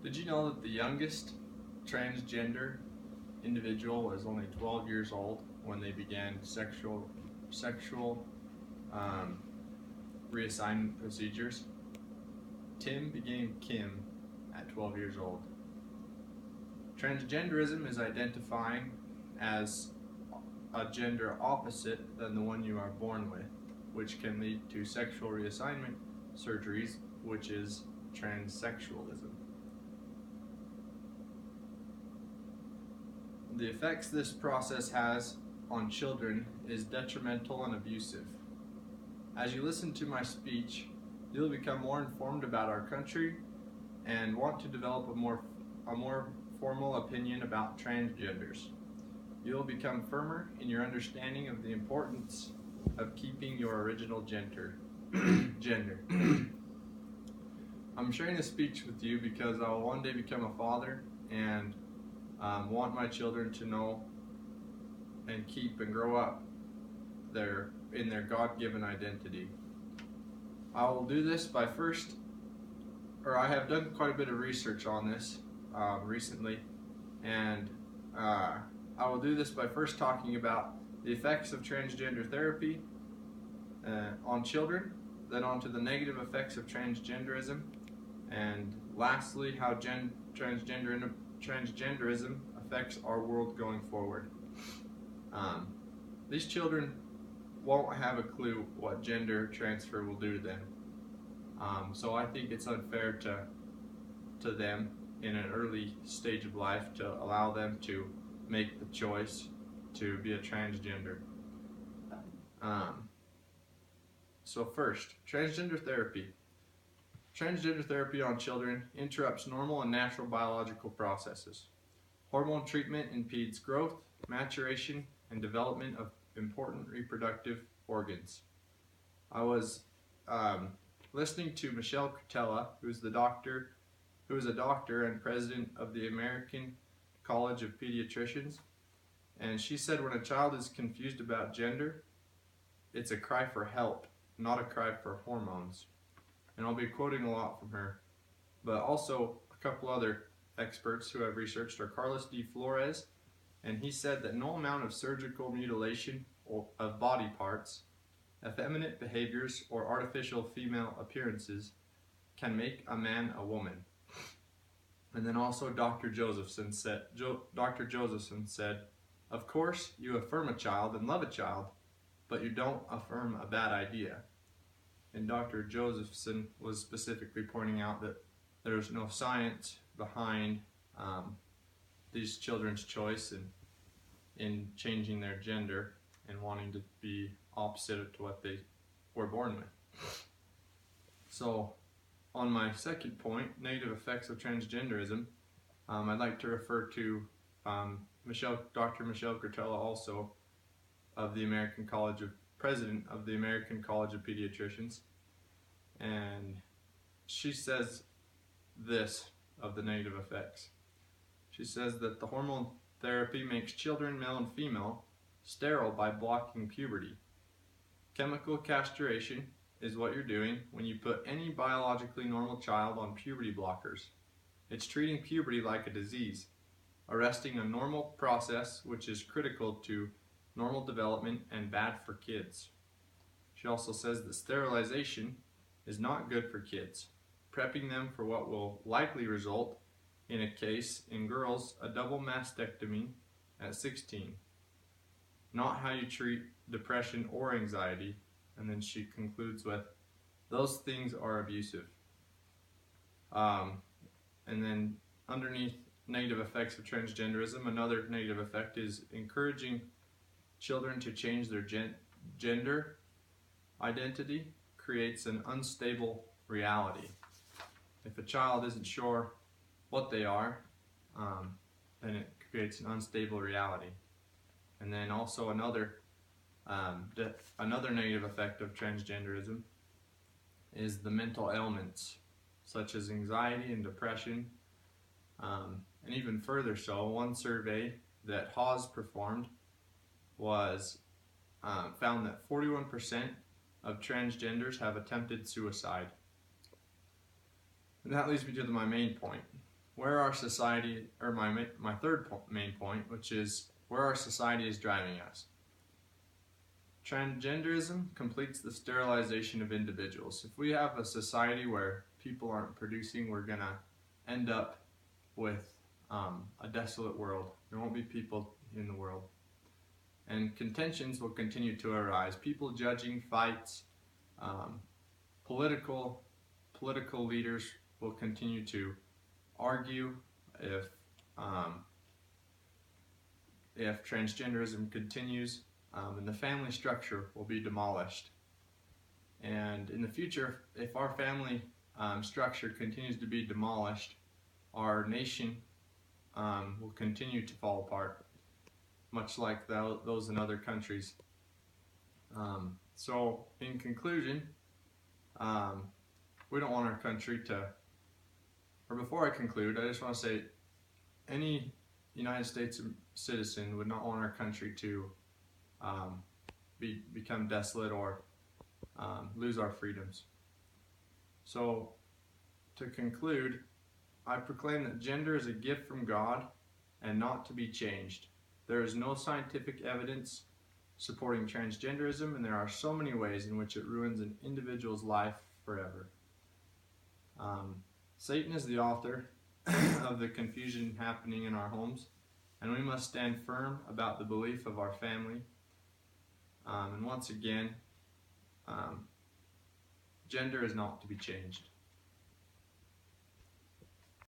Did you know that the youngest transgender individual was only 12 years old when they began sexual um, reassignment procedures? Tim became Kim at 12 years old. Transgenderism is identifying as a gender opposite than the one you are born with, which can lead to sexual reassignment surgeries, which is transsexualism. The effects this process has on children is detrimental and abusive. As you listen to my speech, you'll become more informed about our country and want to develop a more formal opinion about transgenders. You'll become firmer in your understanding of the importance of keeping your original gender. I'm sharing this speech with you because I will one day become a father and want my children to know and keep and grow up in their God-given identity. I will do this by I have done quite a bit of research on this recently, and I will do this by first talking about the effects of transgender therapy on children, then on to the negative effects of transgenderism, and lastly how transgenderism affects our world going forward. These children won't have a clue what gender transfer will do to them. So I think it's unfair to them in an early stage of life to allow them to make the choice to be a transgender. So first, transgender therapy. Transgender therapy on children interrupts normal and natural biological processes. Hormone treatment impedes growth, maturation, and development of important reproductive organs. I was listening to Michelle Cretella, who is a doctor and president of the American College of Pediatricians, and she said when a child is confused about gender, it's a cry for help, not a cry for hormones. And I'll be quoting a lot from her, but also a couple other experts who have researched are Carlos D. Flores, and he said that no amount of surgical mutilation of body parts, effeminate behaviors, or artificial female appearances can make a man a woman. And then also Dr. Josephson said, of course you affirm a child and love a child, but you don't affirm a bad idea. And Dr. Josephson was specifically pointing out that there's no science behind these children's choice in changing their gender and wanting to be opposite to what they were born with. So on my second point, negative effects of transgenderism, I'd like to refer to Dr. Michelle Cretella, also of the President of the American College of Pediatricians, and she says this of the negative effects. She says that the hormone therapy makes children, male and female, sterile by blocking puberty. Chemical castration is what you're doing when you put any biologically normal child on puberty blockers. It's treating puberty like a disease, arresting a normal process which is critical to normal development and bad for kids. She also says that sterilization is not good for kids, prepping them for what will likely result in a case in girls a double mastectomy at 16. Not how you treat depression or anxiety. And then she concludes with, those things are abusive. And then underneath negative effects of transgenderism, another negative effect is encouraging children to change their gender identity creates an unstable reality. If a child isn't sure what they are, then it creates an unstable reality. And then also another negative effect of transgenderism is the mental ailments such as anxiety and depression, and even further so. One survey that Hawes performed found that 41% of transgenders have attempted suicide. And that leads me to my main point. where our society, or my third main point, which is where our society is driving us. Transgenderism completes the sterilization of individuals. If we have a society where people aren't producing, we're going to end up with a desolate world. There won't be people in the world. And contentions will continue to arise. People judging, fights, political leaders will continue to argue if transgenderism continues, and the family structure will be demolished. And in the future, if our family structure continues to be demolished, our nation will continue to fall apart, much like those in other countries. So in conclusion, we don't want our country to, or before I conclude, I just want to say any United States citizen would not want our country to become desolate or lose our freedoms. So to conclude, I proclaim that gender is a gift from God and not to be changed. There is no scientific evidence supporting transgenderism, and there are so many ways in which it ruins an individual's life forever. Satan is the author of the confusion happening in our homes, and we must stand firm about the belief of our family. And once again, gender is not to be changed.